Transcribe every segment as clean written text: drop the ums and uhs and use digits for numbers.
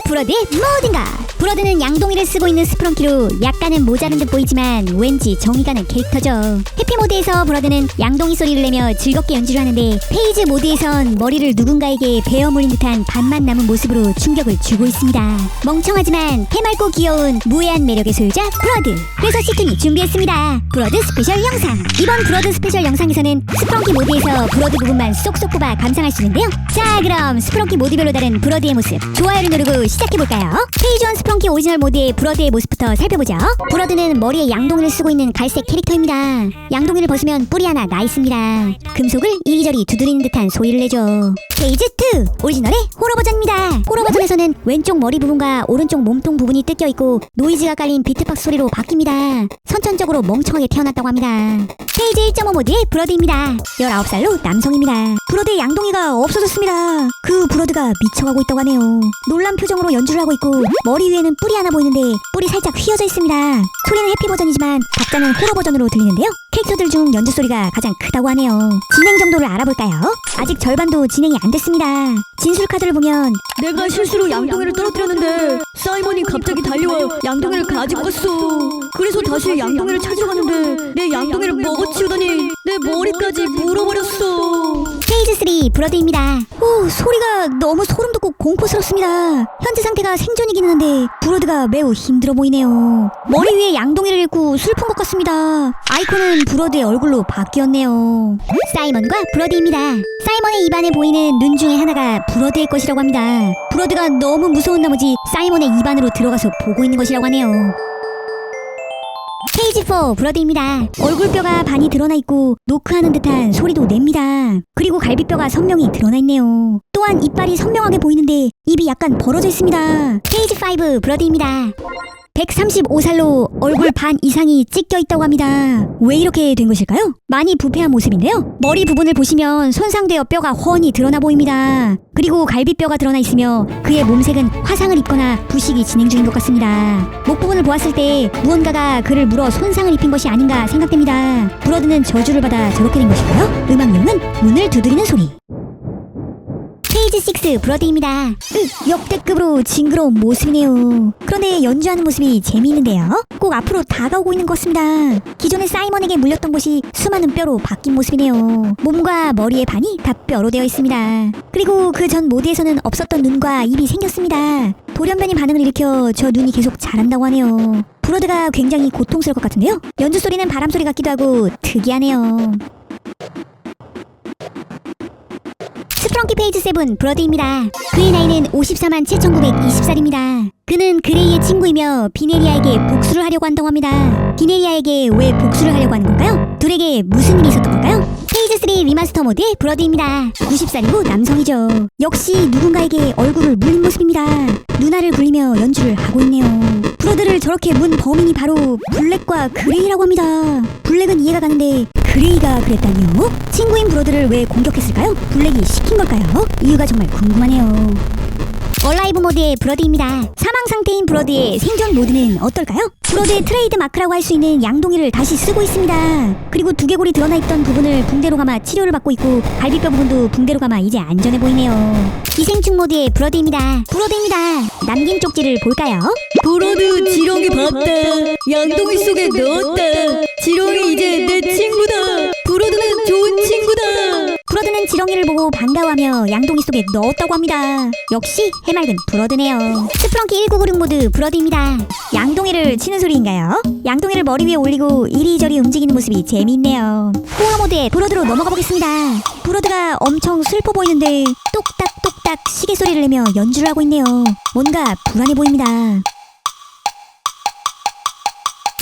브로드의 모든가. 브로드는 양동이를 쓰고 있는 스프렁키로 약간은 모자른 듯 보이지만 왠지 정이 가는 캐릭터죠. 해피 모드에서 브로드는 양동이 소리를 내며 즐겁게 연주를 하는데 페이즈 모드에선 머리를 누군가에게 베어 물린 듯한 반만 남은 모습으로 충격을 주고 있습니다. 멍청하지만 해맑고 귀여운 무해한 매력의 소유자 브로드. 그래서 시튼이 준비했습니다. 브로드 스페셜 영상. 이번 브로드 스페셜 영상에서는 스프렁키 모드에서 브로드 부분만 쏙쏙 뽑아 감상할 수 있는데요. 자, 그럼 스프렁키 모드별로 다른 브로드의 모습 좋아요를 누르고 시작해볼까요? 페이지 1 스프렁키 오리지널 모드의 브로드의 모습부터 살펴보죠. 브로드는 머리에 양동이를 쓰고 있는 갈색 캐릭터입니다. 양동이를 벗으면 뿔이 하나 나 있습니다. 금속을 이리저리 두드리는 듯한 소리를 내죠. 페이지 2 오리지널의 호러 버전입니다. 호러 버전에서는 왼쪽 머리 부분과 오른쪽 몸통 부분이 뜯겨 있고 노이즈가 깔린 비트박스 소리로 바뀝니다. 선천적으로 멍청하게 태어났다고 합니다. 페이지 1.5 모드의 브로드입니다. 19살로 남성입니다. 브로드의 양동이가 없어졌습니다. 그 브로드가 미쳐가고 있다고 하네요. 놀란 표정으로 연주를 하고 있고 머리 위에는 뿔이 하나 보이는데 뿔이 살짝 휘어져 있습니다. 소리는 해피 버전이지만 박자는 호러 버전으로 들리는데요. 캐릭터들 중 연주 소리가 가장 크다고 하네요. 진행 정도를 알아볼까요? 아직 절반도 진행이 안 됐습니다. 진술 카드를 보면 내가 실수로 양동이를 떨어뜨렸는데 사이먼이 갑자기 달려와 양동이를 가지고 갔어. 그래서 다시 양동이를 찾으러 갔는데 내 양동이를 먹어치우더니 내 머리까지 물어버렸어. 페이지 3 브로드입니다. 오, 소리가 너무 소름 돋고 공포스럽습니다. 현재 상태가 생존이긴 한데 브로드가 매우 힘들어 보이네요. 머리 위에 양동이를 잃고 슬픈 것 같습니다. 아이콘은 브로드의 얼굴로 바뀌었네요. 사이먼과 브로드입니다. 사이먼의 입안에 보이는 눈 중에 하나가 브로드의 것이라고 합니다. 브로드가 너무 무서운 나머지 사이먼의 입안으로 들어가서 보고 있는 것이라고 하네요. 페이지 4 브로드입니다. 얼굴뼈가 반이 드러나 있고 노크하는 듯한 소리도 냅니다. 그리고 갈비뼈가 선명히 드러나 있네요. 또한 이빨이 선명하게 보이는데 입이 약간 벌어져 있습니다. 페이지 5 브로드입니다. 135살로 얼굴 반 이상이 찢겨 있다고 합니다. 왜 이렇게 된 것일까요? 많이 부패한 모습인데요. 머리 부분을 보시면 손상되어 뼈가 훤히 드러나 보입니다. 그리고 갈비뼈가 드러나 있으며 그의 몸색은 화상을 입거나 부식이 진행 중인 것 같습니다. 목 부분을 보았을 때 무언가가 그를 물어 손상을 입힌 것이 아닌가 생각됩니다. 브로드는 저주를 받아 저렇게 된 것일까요? 음악 내용은 문을 두드리는 소리. 페이지 6 브로드입니다. 역대급으로 징그러운 모습이네요. 그런데 연주하는 모습이 재미있는데요. 꼭 앞으로 다가오고 있는 것 같습니다. 기존의 사이먼에게 물렸던 곳이 수많은 뼈로 바뀐 모습이네요. 몸과 머리의 반이 다 뼈로 되어 있습니다. 그리고 그 전 모드에서는 없었던 눈과 입이 생겼습니다. 돌연변이 반응을 일으켜 저 눈이 계속 자란다고 하네요. 브로드가 굉장히 고통스러울 것 같은데요. 연주 소리는 바람 소리 같기도 하고 특이하네요. 스프렁키 페이지 7 브로드입니다. 그의 나이는 54만 7,920살입니다. 그는 그레이의 친구이며 비네리아에게 복수를 하려고 한다고 합니다. 비네리아에게 왜 복수를 하려고 하는 걸까요? 둘에게 무슨 일이 있었던 걸까요? 페이지 3 리마스터 모드의 브로드입니다. 90살이고 남성이죠. 역시 누군가에게 얼굴을 물린 모습입니다. 누나를 굴리며 연주를 하고 있네요. 브로드를 저렇게 문 범인이 바로 블랙과 그레이라고 합니다. 블랙은 이해가 가는데 그레이가 그랬다니요? 친구인 브로드를 왜 공격했을까요? 블랙이 시킨 걸까요? 이유가 정말 궁금하네요. 얼라이브 모드의 브로드입니다. 사망 상태인 브로드의 생존 모드는 어떨까요? 브로드의 트레이드 마크라고 할 수 있는 양동이를 다시 쓰고 있습니다. 그리고 두개골이 드러나 있던 부분을 붕대로 감아 치료를 받고 있고 갈비뼈 부분도 붕대로 감아 이제 안전해 보이네요. 기생충 모드의 브로드입니다. 남긴 쪽지를 볼까요? 브로드 지렁이 봤다. 양동이 속에 넣었다. 지렁이 이제 내 친구다. 브로드는 좋은 친구다. 브로드는 지렁이를 보고 반가워하며 양동이 속에 넣었다고 합니다. 역시 해맑은 브로드네요. 스프렁키 1996 모드 브로드입니다. 양동이를 치는 소리인가요? 양동이를 머리 위에 올리고 이리저리 움직이는 모습이 재미있네요. 호러 모드에 브로드로 넘어가 보겠습니다. 브로드가 엄청 슬퍼 보이는데 똑딱똑딱 시계 소리를 내며 연주를 하고 있네요. 뭔가 불안해 보입니다.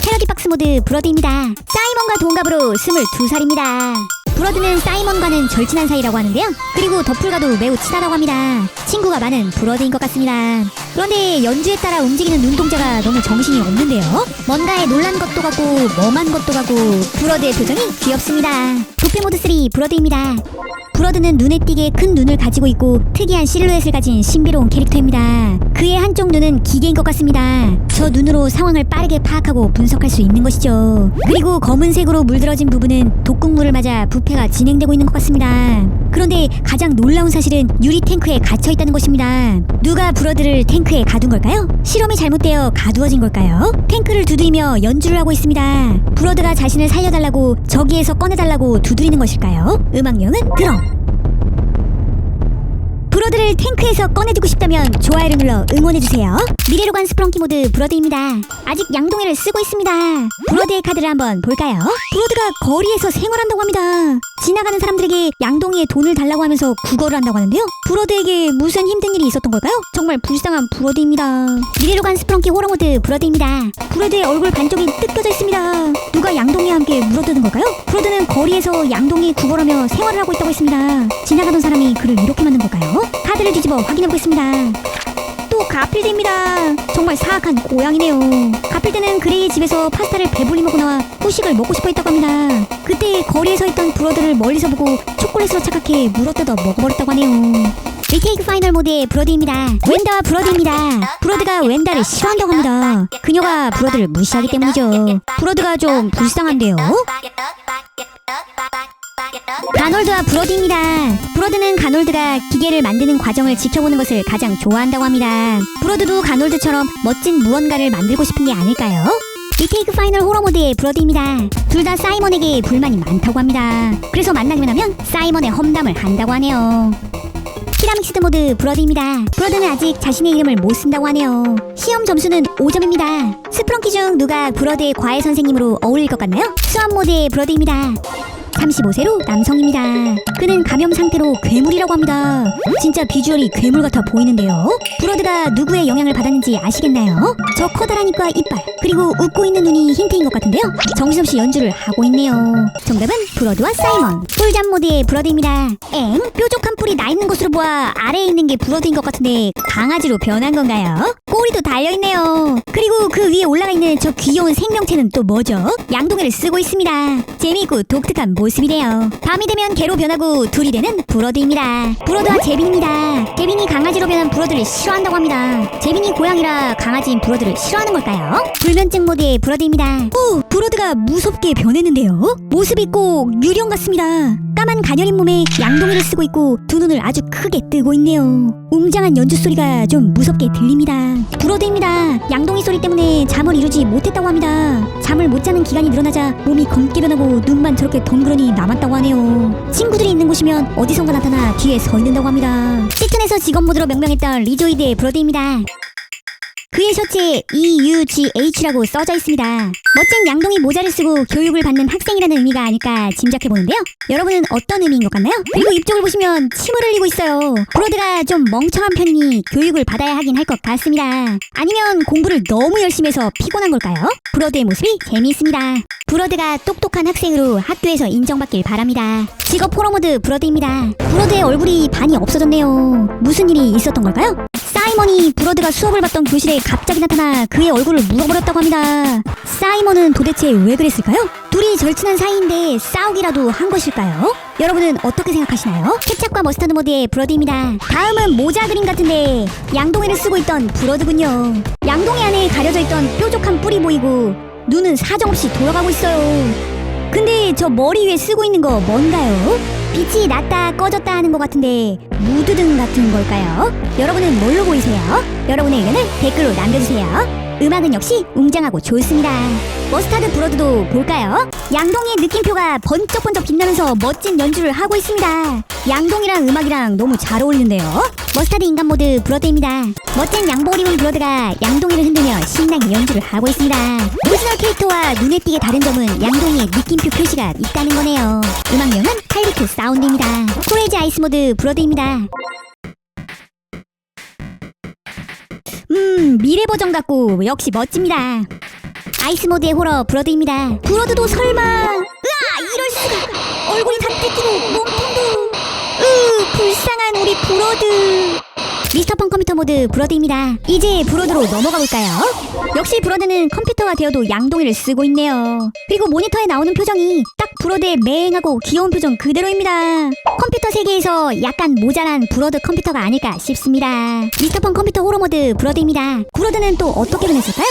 패러디 박스 모드 브로드입니다. 사이먼과 동갑으로 22살입니다. 브로드는 사이먼과는 절친한 사이라고 하는데요. 그리고 더풀과도 매우 친하다고 합니다. 친구가 많은 브로드인 것 같습니다. 그런데 연주에 따라 움직이는 눈동자가 너무 정신이 없는데요. 뭔가에 놀란 것도 같고 멍한 것도 같고 브로드의 표정이 귀엽습니다. 도피 모드 3 브로드입니다. 브로드는 눈에 띄게 큰 눈을 가지고 있고 특이한 실루엣을 가진 신비로운 캐릭터입니다. 그의 한쪽 눈은 기계인 것 같습니다. 저 눈으로 상황을 빠르게 파악하고 분석할 수 있는 것이죠. 그리고 검은색으로 물들어진 부분은 독극물을 맞아 부패가 진행되고 있는 것 같습니다. 그런데 가장 놀라운 사실은 유리 탱크에 갇혀 있다는 것입니다. 누가 브러드를 탱크에 가둔 걸까요? 실험이 잘못되어 가두어진 걸까요? 탱크를 두드리며 연주를 하고 있습니다. 브러드가 자신을 살려달라고 저기에서 꺼내달라고 두드리는 것일까요? 음악용은 드럼. 브러드를 탱크에서 꺼내주고 싶다면 좋아요를 눌러 응원해주세요. 미래로 간 스프렁키 모드 브러드입니다. 아직 양동이를 쓰고 있습니다. 브러드의 카드를 한번 볼까요? 브러드가 거리에서 생활한다고 합니다. 지나가는 사람들에게 양동이에 돈을 달라고 하면서 구걸을 한다고 하는데요. 브러드에게 무슨 힘든 일이 있었던 걸까요? 정말 불쌍한 브러드입니다. 미래로 간 스프렁키 호러 모드 브러드입니다. 브러드의 얼굴 반쪽이 뜯겨져 있습니다. 누가 양동이와 함께 물어드는 걸까요? 브러드는 거리에서 양동이에 구걸하며 생활을 하고 있다고 했습니다. 지나가던 사람이 그를 이렇게 만든 걸까요? 카드를 뒤집어 확인해보겠습니다. 또 가필드입니다. 정말 사악한 고양이네요. 가필드는 그레이의 집에서 파스타를 배불리 먹고 나와 후식을 먹고 싶어 했다고 합니다. 그때 거리에 서 있던 브러드를 멀리서 보고 초콜릿으로 착각해 물어뜯어 먹어버렸다고 하네요. 리테이크 파이널 모드의 브러드입니다. 웬다와 브러드입니다. 브러드가 웬다를 싫어한다고 합니다. 그녀가 브러드를 무시하기 때문이죠. 브러드가 좀 불쌍한데요. 가놀드와 브러드입니다. 브러드는 가놀드가 기계를 만드는 과정을 지켜보는 것을 가장 좋아한다고 합니다. 브러드도 가놀드처럼 멋진 무언가를 만들고 싶은 게 아닐까요? 리테이크 파이널 호러 모드의 브러드입니다. 둘 다 사이먼에게 불만이 많다고 합니다. 그래서 만나기만 하면 사이먼의 험담을 한다고 하네요. 피라믹시드 모드 브러드입니다. 브러드는 아직 자신의 이름을 못 쓴다고 하네요. 시험 점수는 5점입니다. 스프렁키 중 누가 브러드의 과외 선생님으로 어울릴 것 같나요? 수험 모드의 브러드입니다. 35세로 남성입니다. 그는 감염 상태로 괴물이라고 합니다. 진짜 비주얼이 괴물 같아 보이는데요. 브러드가 누구의 영향을 받았는지 아시겠나요? 저 커다란 입과 이빨, 그리고 웃고 있는 눈이 힌트인 것 같은데요. 정신없이 연주를 하고 있네요. 정답은 브러드와 사이먼. 꿀잠 모드의 브러드입니다. 뾰족한 뿔이 나 있는 것으로 보아 아래에 있는 게 브러드인 것 같은데 강아지로 변한 건가요? 꼬리도 달려있네요. 그리고 그 위에 올라가 있는 저 귀여운 생명체는 또 뭐죠? 양동이를 쓰고 있습니다. 재미있고 독특한 모습이래요. 밤이 되면 개로 변하고 둘이 되는 브러드입니다. 브러드와 제빈입니다. 제빈이 강아지로 변한 브러드를 싫어한다고 합니다. 제빈이 고양이라 강아지인 브러드를 싫어하는 걸까요? 불면증 모드의 브러드입니다. 오, 브러드가 무섭게 변했는데요. 모습이 꼭 유령 같습니다. 까만 가녀린 몸에 양동이를 쓰고 있고 두 눈을 아주 크게 뜨고 있네요. 웅장한 연주 소리가 좀 무섭게 들립니다. 브러드입니다. 양동이 소리 때문에 잠을 이루지 못했다고 합니다. 잠을 못 자는 기간이 늘어나자 몸이 검게 변하고 눈만 저렇게 덩그러니 남았다고 하네요. 친구들이 있는 곳이면 어디선가 나타나 뒤에 서 있는다고 합니다. 시튼에서 직업 모드로 명명했던 리조이드의 브러드입니다. 그의 셔츠에 EUGH라고 써져 있습니다. 멋진 양동이 모자를 쓰고 교육을 받는 학생이라는 의미가 아닐까 짐작해보는데요. 여러분은 어떤 의미인 것 같나요? 그리고 입쪽을 보시면 침을 흘리고 있어요. 브러드가 좀 멍청한 편이니 교육을 받아야 하긴 할 것 같습니다. 아니면 공부를 너무 열심히 해서 피곤한 걸까요? 브러드의 모습이 재미있습니다. 브러드가 똑똑한 학생으로 학교에서 인정받길 바랍니다. 직업 호러 모드 브러드입니다. 브러드의 얼굴이 반이 없어졌네요. 무슨 일이 있었던 걸까요? 사이먼이 브러드가 수업을 받던 교실에 갑자기 나타나 그의 얼굴을 물어버렸다고 합니다. 사이먼은 도대체 왜 그랬을까요? 둘이 절친한 사이인데 싸우기라도 한 것일까요? 여러분은 어떻게 생각하시나요? 케찹과 머스타드 모드의 브러드입니다. 다음은 모자 그림 같은데 양동이를 쓰고 있던 브러드군요. 양동이 안에 가려져 있던 뾰족한 뿔이 보이고 눈은 사정없이 돌아가고 있어요. 근데 저 머리 위에 쓰고 있는 거 뭔가요? 빛이 났다 꺼졌다 하는 것 같은데 무드등 같은 걸까요? 여러분은 뭘로 보이세요? 여러분의 의견을 댓글로 남겨주세요. 음악은 역시 웅장하고 좋습니다. 머스타드 브러드도 볼까요? 양동이의 느낌표가 번쩍번쩍 빛나면서 멋진 연주를 하고 있습니다. 양동이랑 음악이랑 너무 잘 어울리는데요. 머스타드 인간 모드 브러드입니다. 멋진 양복을 입은 브러드가 양동이를 흔들며 신나게 연주를 하고 있습니다. 오리지널 캐릭터와 눈에 띄게 다른 점은 양동이의 느낌표 표시가 있다는 거네요. 음악명은 팔리트 사운드입니다. 코레이지 아이스 모드 브러드입니다. 미래 버전 같고 역시 멋집니다. 아이스 모드의 호러 브러드입니다. 브러드도 설마 이럴 수가. 얼굴이 다 뜯기고 몸통도 불쌍한 우리 브러드. 미스터펑 컴퓨터 모드 브로드입니다. 이제 브로드로 넘어가 볼까요? 역시 브로드는 컴퓨터가 되어도 양동이를 쓰고 있네요. 그리고 모니터에 나오는 표정이 딱 브로드의 맹하고 귀여운 표정 그대로입니다. 컴퓨터 세계에서 약간 모자란 브로드 컴퓨터가 아닐까 싶습니다. 미스터펑 컴퓨터 호러 모드 브로드입니다. 브로드는 또 어떻게 변했을까요?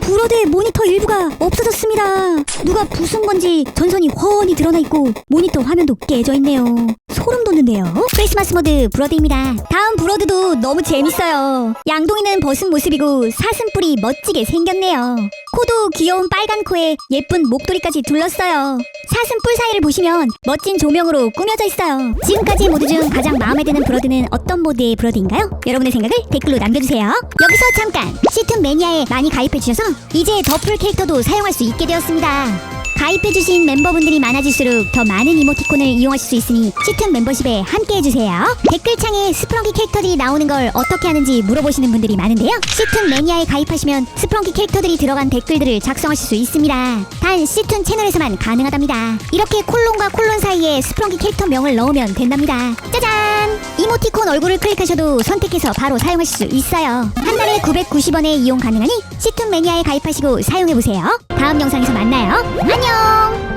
브로드의 모니터 일부가 없어졌습니다. 누가 부순 건지 전선이 훤히 드러나 있고 모니터 화면도 깨져 있네요. 소름 돋는데요. 크리스마스 모드 브로드입니다. 다음 브로드도 너무 재밌어요. 양동이는 벗은 모습이고 사슴뿔이 멋지게 생겼네요. 코도 귀여운 빨간 코에 예쁜 목도리까지 둘렀어요. 사슴뿔 사이를 보시면 멋진 조명으로 꾸며져 있어요. 지금까지 모드 중 가장 마음에 드는 브로드는 어떤 모드의 브로드인가요? 여러분의 생각을 댓글로 남겨주세요. 여기서 잠깐! 시툰 매니아에 많이 가입해주셔서 이제 더풀 캐릭터도 사용할 수 있게 되었습니다. 가입해주신 멤버분들이 많아질수록 더 많은 이모티콘을 이용하실 수 있으니 시툰 멤버십에 함께해주세요. 댓글창에 스프렁키 캐릭터들이 나오는 걸 어떻게 하는지 물어보시는 분들이 많은데요. 시툰 매니아에 가입하시면 스프렁키 캐릭터들이 들어간 댓글들을 작성하실 수 있습니다. 단 시툰 채널에서만 가능하답니다. 이렇게 콜론과 콜론 사이에 스프렁키 캐릭터 명을 넣으면 된답니다. 짜잔! 이모티콘 얼굴을 클릭하셔도 선택해서 바로 사용하실 수 있어요. 한 달에 990원에 이용 가능하니 시툰 매니아에 가입하시고 사용해보세요. 다음 영상에서 만나요. 안녕!